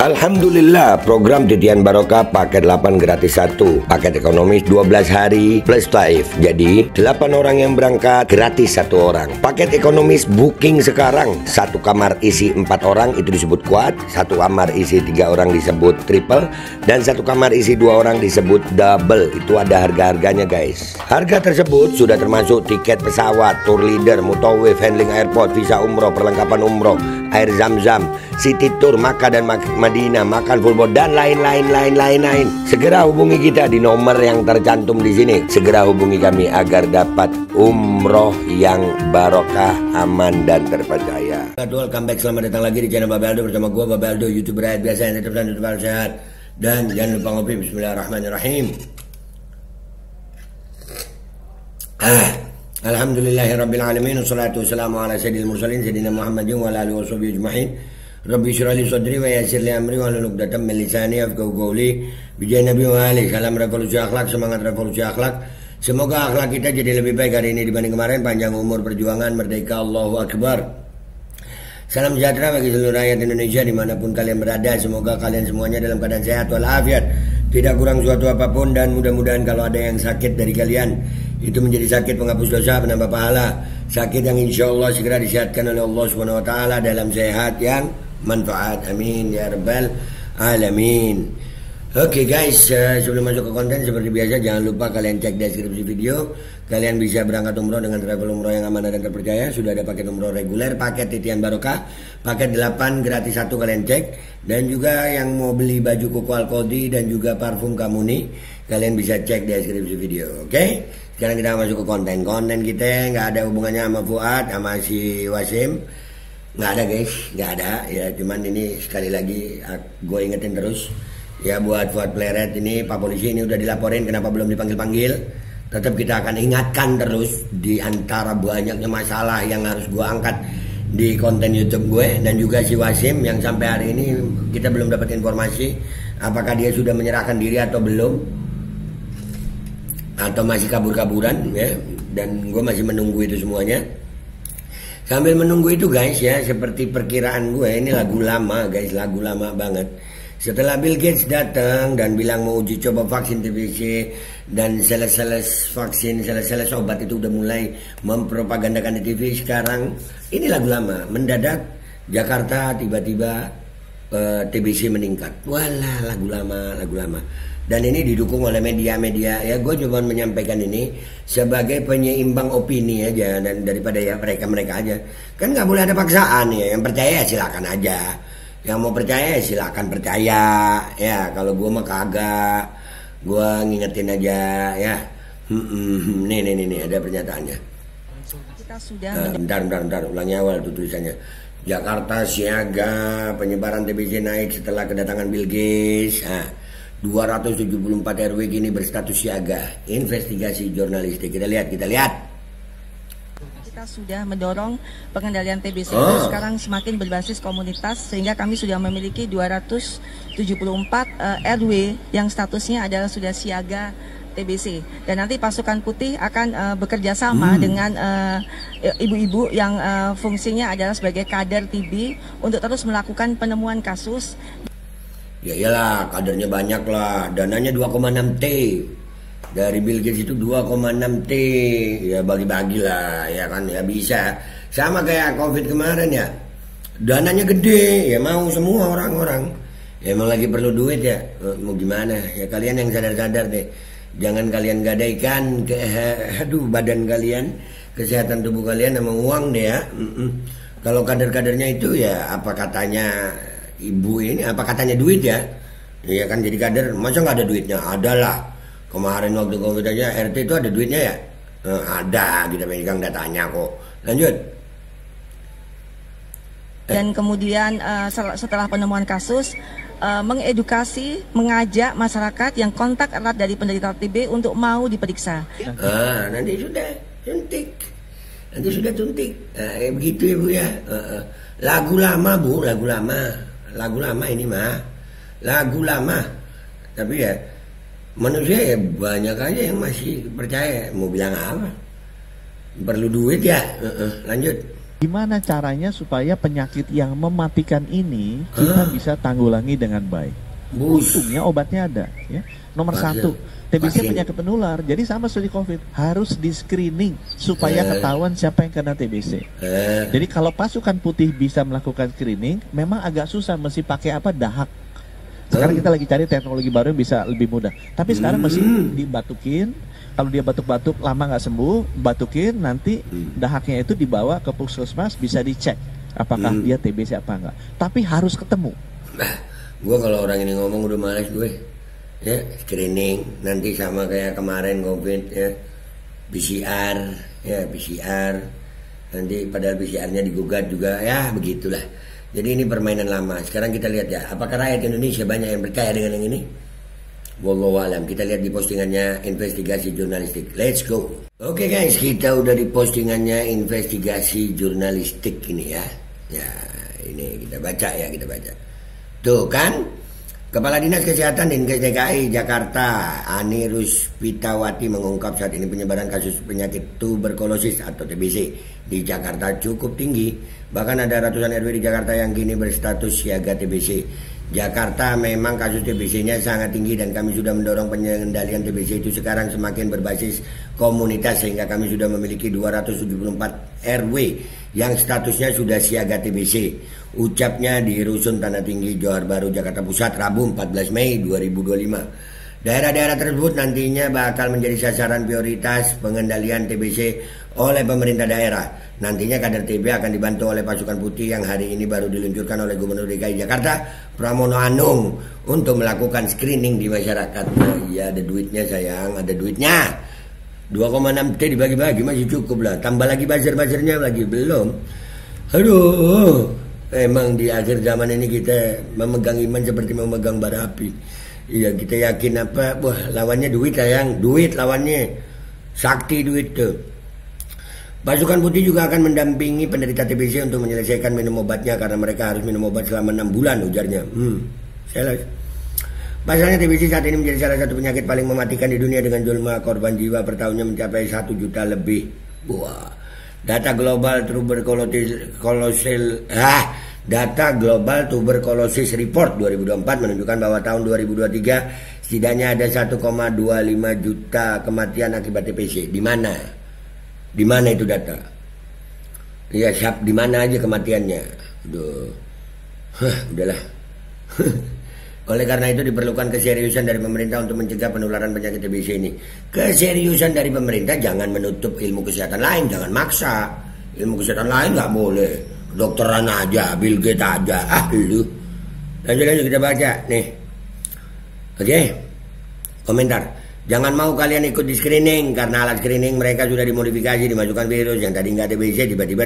Alhamdulillah, program Titian Barokah paket 8 gratis 1, paket ekonomis 12 hari plus taif. Jadi 8 orang yang berangkat gratis 1 orang. Paket ekonomis booking sekarang, 1 kamar isi 4 orang itu disebut quad, 1 kamar isi 3 orang disebut triple, dan 1 kamar isi 2 orang disebut double. Itu ada harga-harganya guys. Harga tersebut sudah termasuk tiket pesawat, tour leader, mutawif, handling airport, visa umroh, perlengkapan umroh, air zam-zam, city tour, Makkah dan Madinah, makan full board, dan lain-lain. Segera hubungi kita di nomor yang tercantum di sini. Segera hubungi kami agar dapat umroh yang barokah, aman dan terpercaya. Welcome back, selamat datang lagi di channel Babe Aldo bersama gua Babe Aldo, YouTuber rakyat biasa yang tetap sehat. Dan jangan lupa ngopi. Bismillahirrahmanirrahim. Alhamdulillahirabbil alamin, wassalatu wassalamu ala sayyidil mursalin sayyidina Muhammadin wa ala alihi washabihi ajmain. Rabbi syrah li sadri wa yassir li amri wa hlul 'uqdatam min lisani yafqahu qawli. Bijaya Nabi wa ali. Salam revolusi akhlak, semangat revolusi akhlak. Semoga akhlak kita jadi lebih baik hari ini dibanding kemarin. Panjang umur, perjuangan, merdeka, Allahu Akbar. Salam sejahtera bagi seluruh rakyat Indonesia dimanapun kalian berada. Semoga kalian semuanya dalam keadaan sehat walafiat, tidak kurang suatu apapun, dan mudah-mudahan kalau ada yang sakit dari kalian itu menjadi sakit penghapus dosa, penambah pahala, sakit yang insya Allah segera disehatkan oleh Allah Subhanahu Wa Taala dalam sehat yang manfaat, amin ya rabbal alamin. Oke guys, sebelum masuk ke konten seperti biasa jangan lupa kalian cek deskripsi video. Kalian bisa berangkat umroh dengan travel umroh yang aman dan terpercaya. Sudah ada paket umroh reguler, paket Titian Barokah, paket 8 gratis 1 kalian cek. Dan juga yang mau beli baju kuku Alkodi dan juga parfum Kamuni, kalian bisa cek deskripsi video. Oke, sekarang kita masuk ke konten. Konten kita nggak ada hubungannya sama Fuad, sama si Wasim. Nggak ada guys, nggak ada ya, cuman ini sekali lagi gue ingetin terus ya, buat Fuad Pleret ini, Pak Polisi ini udah dilaporin kenapa belum dipanggil-panggil. Tetap kita akan ingatkan terus di antara banyaknya masalah yang harus gue angkat di konten YouTube gue. Dan juga si Wasim yang sampai hari ini kita belum dapat informasi apakah dia sudah menyerahkan diri atau belum, atau masih kabur-kaburan ya. Dan gue masih menunggu itu semuanya. Sambil menunggu itu guys ya, seperti perkiraan gue, ini lagu lama guys, lagu lama banget. Setelah Bill Gates datang dan bilang mau uji coba vaksin TBC dan sales vaksin, sales obat itu udah mulai mempropagandakan di TV. Sekarang ini lagu lama, mendadak Jakarta tiba-tiba TBC meningkat. Walah, lagu lama. Dan ini didukung oleh media-media ya. Gue cuma menyampaikan ini sebagai penyeimbang opini aja, dan daripada ya mereka aja. Kan nggak boleh ada paksaan ya. Yang percaya ya silakan aja. Yang mau percaya ya silakan percaya ya. Kalau gue mah kagak. Gue ngingetin aja ya. Nih ada pernyataannya. Kita sudah bentar, ulangi awal tuh tulisannya. Jakarta siaga, penyebaran TBC naik setelah kedatangan Bill Gates. 274 RW kini berstatus siaga. Investigasi jurnalistik. Kita lihat. Kita sudah mendorong pengendalian TBC itu sekarang semakin berbasis komunitas, sehingga kami sudah memiliki 274 RW yang statusnya adalah sudah siaga TBC. Dan nanti pasukan putih akan bekerja sama dengan ibu-ibu yang fungsinya adalah sebagai kader TB untuk terus melakukan penemuan kasus. Ya iyalah, kadernya banyak lah. Dananya 2,6 T. Dari Bill Gates itu 2,6 T. Ya bagi-bagi lah ya kan, ya bisa. Sama kayak Covid kemarin ya. Dananya gede, ya mau semua orang-orang. Ya emang lagi perlu duit ya. Mau gimana? Ya kalian yang sadar-sadar deh. Jangan kalian gadaikan ke badan kalian, kesehatan tubuh kalian sama uang deh ya. Kalau kader-kadernya itu ya apa katanya ibu ini, apa katanya duit ya. Iya kan, jadi kader masa nggak ada duitnya? Adalah. Kemarin waktu Covid aja RT itu ada duitnya ya. Ada, kita pegang datanya kok. Lanjut. Dan kemudian setelah penemuan kasus, mengedukasi, mengajak masyarakat yang kontak erat dari penderita TB untuk mau diperiksa. Nanti sudah suntik. Begitu ya Bu ya. Lagu lama Bu, lagu lama ini mah. Lagu lama. Tapi ya manusia ya banyak aja yang masih percaya. Mau bilang apa? Perlu duit ya. Lanjut. Gimana caranya supaya penyakit yang mematikan ini kita bisa tanggulangi dengan baik? Untungnya obatnya ada, ya. Nomor satu, TBC penyakit penular, jadi sama seperti COVID, harus di screening supaya ketahuan siapa yang kena TBC. Jadi kalau pasukan putih bisa melakukan screening, memang agak susah, mesti pakai apa, dahak. Sekarang kita lagi cari teknologi baru yang bisa lebih mudah. Tapi sekarang masih dibatukin. Kalau dia batuk-batuk lama nggak sembuh, batukin, nanti dahaknya itu dibawa ke puskesmas, bisa dicek apakah dia TBC apa enggak. Tapi harus ketemu. Gue kalau orang ini ngomong udah males gue. Ya, screening nanti sama kayak kemarin COVID ya. PCR, ya PCR. Nanti padahal PCR-nya digugat juga, ya begitulah. Jadi ini permainan lama. Sekarang kita lihat ya, apakah rakyat Indonesia banyak yang percaya dengan yang ini? Wallahu alam. Kita lihat di postingannya investigasi jurnalistik. Let's go. Oke guys, kita udah di postingannya investigasi jurnalistik ini ya. Ya, ini kita baca ya, kita baca. Tuh kan, Kepala Dinas Kesehatan Dinkes DKI Jakarta Ani Ruspitawati mengungkap saat ini penyebaran kasus penyakit tuberkulosis atau TBC di Jakarta cukup tinggi. Bahkan ada ratusan RW di Jakarta yang kini berstatus siaga TBC. Jakarta memang kasus TBC-nya sangat tinggi dan kami sudah mendorong pengendalian TBC itu sekarang semakin berbasis komunitas sehingga kami sudah memiliki 274 RW yang statusnya sudah siaga TBC. Ucapnya di Rusun Tanah Tinggi, Johar Baru, Jakarta Pusat, Rabu 14 Mei 2025. Daerah-daerah tersebut nantinya bakal menjadi sasaran prioritas pengendalian TBC oleh pemerintah daerah. Nantinya kader TB akan dibantu oleh pasukan putih yang hari ini baru diluncurkan oleh Gubernur DKI Jakarta Pramono Anung untuk melakukan screening di masyarakat. Nah, iya ada duitnya sayang, ada duitnya. 2,6 T dibagi-bagi masih cukup lah. Tambah lagi buzzer-buzzernya lagi belum. Aduh, emang di akhir zaman ini kita memegang iman seperti memegang bara api. Iya, kita yakin apa? Wah, lawannya duit sayang, duit lawannya. Sakti duit tuh. Pasukan putih juga akan mendampingi penderita TBC untuk menyelesaikan minum obatnya karena mereka harus minum obat selama 6 bulan, ujarnya. Jelas. Pasalnya TBC saat ini menjadi salah satu penyakit paling mematikan di dunia dengan jumlah korban jiwa per tahunnya mencapai 1 juta lebih. Wah. Data global tuberculosis report 2024 menunjukkan bahwa tahun 2023 setidaknya ada 1,25 juta kematian akibat TBC. Di mana? Di mana itu data? Ya, di mana aja kematiannya? Udahlah. Oleh karena itu diperlukan keseriusan dari pemerintah untuk mencegah penularan penyakit TBC ini. Keseriusan dari pemerintah, jangan menutup ilmu kesehatan lain, jangan maksa. Ilmu kesehatan lain nggak boleh. Dokteran aja, Bill Gates aja. Lu. Lanjut kita baca nih. Oke. Komentar. Jangan mau kalian ikut di screening karena alat screening mereka sudah dimodifikasi, dimasukkan virus yang tadi nggak TBC tiba-tiba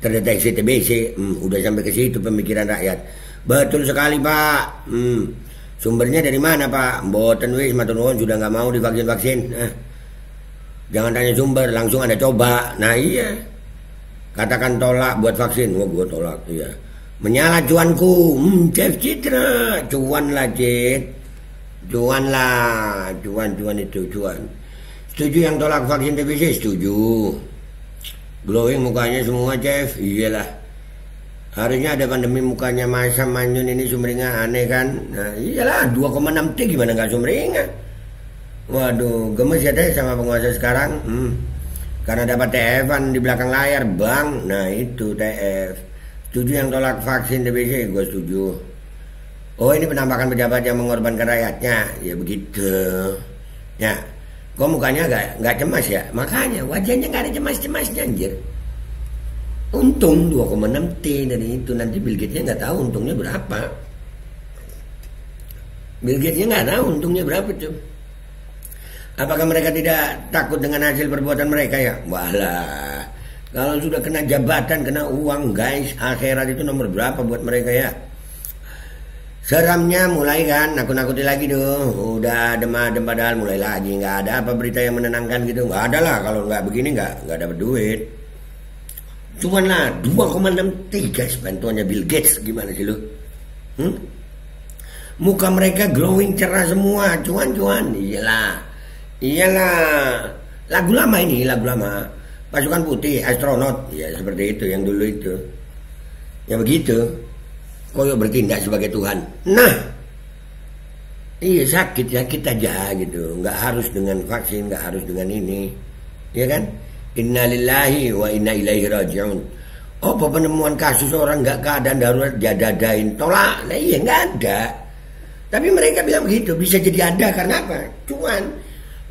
terdeteksi TBC. Udah sampai ke situ pemikiran rakyat. Betul sekali Pak. Sumbernya dari mana Pak? Mboten wis matur nuwun sudah nggak mau divaksin-vaksin. Jangan tanya sumber, langsung ada coba. Nah iya. Katakan tolak buat vaksin. Wah gua tolak. Iya. Menyala cuanku. Chef Citra. Cuan lah Cit. Cuan lah. Cuan itu cuan. Setuju yang tolak vaksin TBC? Setuju. Glowing mukanya semua Chef. Iyalah. Harusnya ada pandemi mukanya Masam Manyun ini sumringah aneh kan. Nah iyalah 2,6 T gimana gak sumringah. Waduh gemes ya teh sama penguasa sekarang. Karena dapat TF-an di belakang layar bang. Nah itu TF. Setuju yang tolak vaksin TBC? Gue setuju. Oh ini penampakan pejabat yang mengorbankan rakyatnya. Ya begitu. Ya kok mukanya gak cemas ya. Makanya wajahnya gak ada cemas-cemasnya anjir. Untung 2,6 T dari itu. Nanti Bill Gates-nya nggak tahu untungnya berapa. Bill Gates-nya nggak tahu untungnya berapa tuh. Apakah mereka tidak takut dengan hasil perbuatan mereka ya? Walah, kalau sudah kena jabatan, kena uang guys, akhirat itu nomor berapa buat mereka ya? Seramnya mulai kan, nakut-nakuti lagi tuh. Udah adem-adem padahal mulai lagi. Nggak ada apa berita yang menenangkan gitu. Nggak ada lah, kalau nggak begini nggak dapat duit. Cuman lah 2,6 T guys bantuannya Bill Gates. Gimana sih lu? Muka mereka glowing cerah semua. Cuan. Iyalah. Lagu lama ini, lagu lama. pasukan putih, astronot, ya seperti itu yang dulu itu. Ya begitu, koyo bertindak sebagai Tuhan. Nah, iya sakit aja gitu, nggak harus dengan vaksin, nggak harus dengan ini, ya kan? Innalillahi wa inna ilaihi raji'un. Apa penemuan kasus orang nggak keadaan darurat dadain tolak? Nah iya nggak ada. Tapi mereka bilang begitu, bisa jadi ada karena apa? Cuman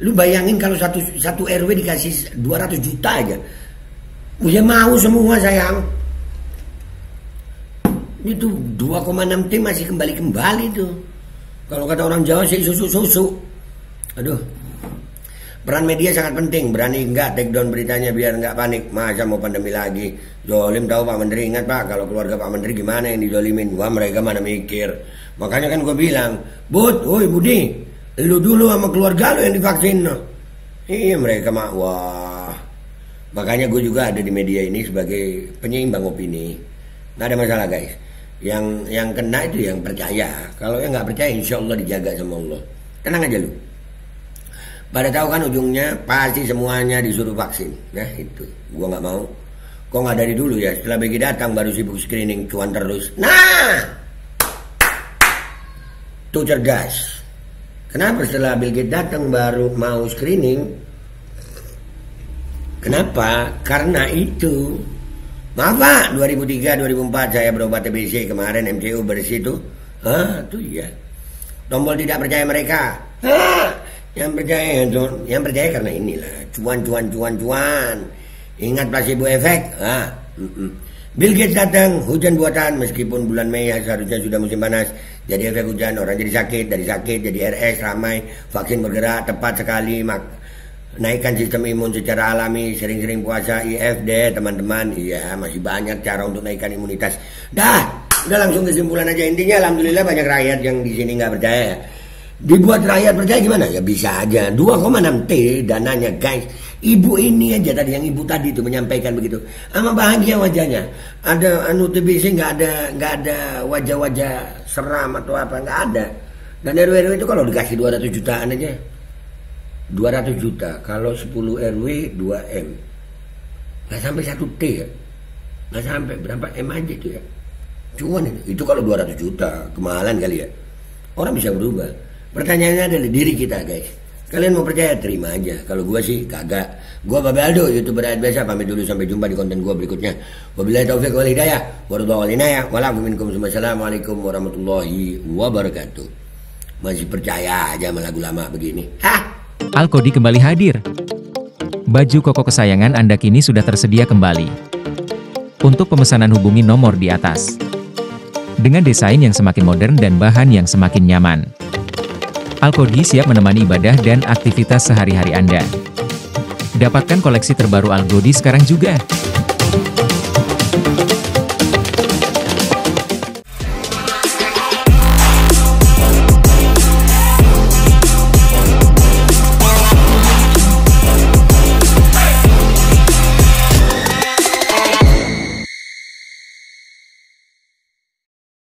lu bayangin kalau satu RW dikasih 200 juta aja, ya mau semua sayang. Itu 2,6 T masih kembali tuh. Kalau kata orang Jawa sih susu. Aduh. Peran media sangat penting. Berani enggak take down beritanya biar enggak panik. Masa mau pandemi lagi. Zolim tahu Pak Menteri. Ingat Pak, kalau keluarga Pak Menteri gimana yang dizolimin. Wah mereka mana mikir. Makanya kan gue bilang, woi Budi, lu dulu sama keluarga lu yang divaksin. Iya mereka mah wah. Makanya gue juga ada di media ini sebagai penyeimbang opini. Nggak ada masalah guys. Yang kena itu yang percaya. Kalau yang nggak percaya insya Allah dijaga sama Allah. Tenang aja lu. Pada tahu kan ujungnya pasti semuanya disuruh vaksin. Nah itu, gua nggak mau. Kok nggak dari dulu ya? Setelah BG datang baru sibuk screening, cuan terus. Nah, tuh cerdas. Kenapa setelah Bill Gates datang baru mau screening? Kenapa? Karena itu. Maaf Pak, 2003-2004 saya berobat TBC kemarin MCU bersih tuh. Tuh iya. Tombol tidak percaya mereka. Yang percaya karena inilah cuan. Ingat placebo efek. Bill Gates datang, hujan buatan meskipun bulan Mei seharusnya sudah musim panas. Jadi efek hujan, orang jadi sakit, dari sakit jadi RS ramai, vaksin bergerak tepat sekali, naikkan sistem imun secara alami, sering-sering puasa, IFD teman-teman. Iya, masih banyak cara untuk naikkan imunitas. Udah langsung kesimpulan aja. Intinya alhamdulillah banyak rakyat yang di sini nggak percaya. Dibuat rakyat percaya gimana? Ya bisa aja. 2,6 T dananya guys. Ibu ini aja tadi, yang ibu tadi itu menyampaikan begitu. Ama bahagia wajahnya. Ada TBC nggak ada wajah-wajah seram atau apa, nggak ada. Dan RW itu kalau dikasih 200 jutaan aja. 200 juta. Kalau 10 RW 2 M. Nggak sampai 1 T ya. Nggak sampai berapa M aja itu ya. Cuman itu kalau 200 juta kemahalan kali ya. Orang bisa berubah. Pertanyaannya adalah diri kita guys. Kalian mau percaya terima aja. Kalau gue sih kagak. Gue Babe Aldo, YouTuber rakyat biasa. Pamit dulu, sampai jumpa di konten gue berikutnya. Wabillahi taufiq wal hidayah. Wassalamualaikum warahmatullahi wabarakatuh. Masih percaya aja sama lagu lama begini. Alkodi kembali hadir. Baju koko kesayangan Anda kini sudah tersedia kembali. Untuk pemesanan hubungi nomor di atas. Dengan desain yang semakin modern dan bahan yang semakin nyaman. Alkodi siap menemani ibadah dan aktivitas sehari-hari Anda. Dapatkan koleksi terbaru Alkodi sekarang juga.